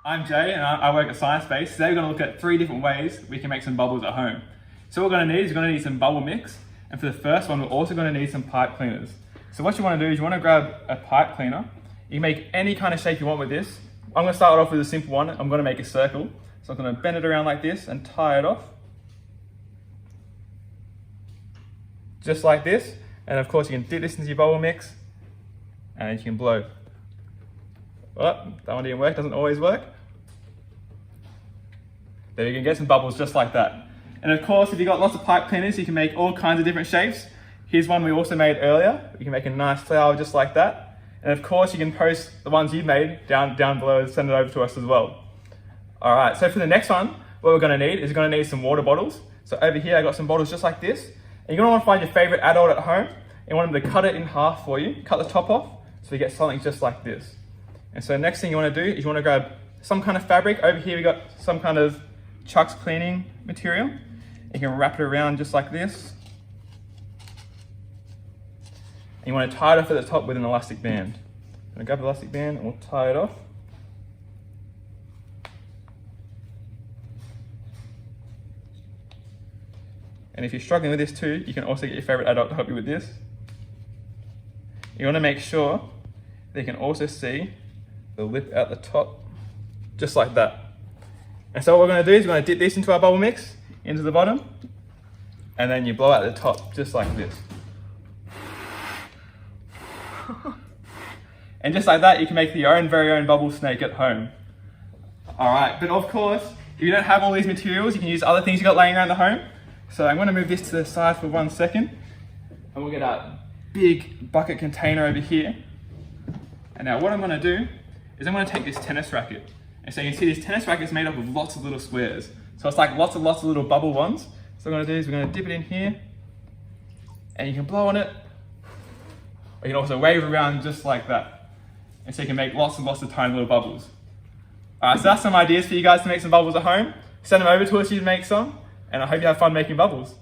I'm Jay and I work at Science Space. Today we're going to look at 3 different ways we can make some bubbles at home. So what we're going to need is we're going to need some bubble mix, and for the first one we're also going to need some pipe cleaners. So what you want to do is you want to grab a pipe cleaner. You can make any kind of shape you want with this. I'm going to start off with a simple one. I'm going to make a circle. So I'm going to bend it around like this and tie it off. Just like this. And of course you can dip this into your bubble mix and you can blow. Well, that one didn't work, doesn't always work. There you can get some bubbles just like that. And of course, if you've got lots of pipe cleaners, you can make all kinds of different shapes. Here's one we also made earlier. You can make a nice flower just like that. And of course, you can post the ones you've made down below and send it over to us as well. All right, so for the next one, what we're gonna need is we're gonna need some water bottles. So over here, I got some bottles just like this. And you're gonna wanna find your favorite adult at home and want them to cut it in half for you, cut the top off, so you get something just like this. And so next thing you wanna do is you wanna grab some kind of fabric. Over here, we got some kind of Chuck's cleaning material. You can wrap it around just like this. And you want to tie it off at the top with an elastic band. I'm going to grab the elastic band and we'll tie it off. And if you're struggling with this too, you can also get your favorite adult to help you with this. You want to make sure that you can also see the lip at the top, just like that. And so what we're going to do is we're going to dip this into our bubble mix, into the bottom, and then you blow out the top, just like this. And just like that, you can make your own very own bubble snake at home. All right, but of course, if you don't have all these materials, you can use other things you got laying around the home. So I'm going to move this to the side for 1 second, and we'll get our big bucket container over here. And now what I'm going to do is I'm going to take this tennis racket. And so you can see this tennis racket is made up of lots of little squares. So it's like lots of little bubble ones. So what I'm gonna do is we're gonna dip it in here and you can blow on it. Or you can also wave around just like that. And so you can make lots of tiny little bubbles. All right, so that's some ideas for you guys to make some bubbles at home. Send them over to us, you can make some. And I hope you have fun making bubbles.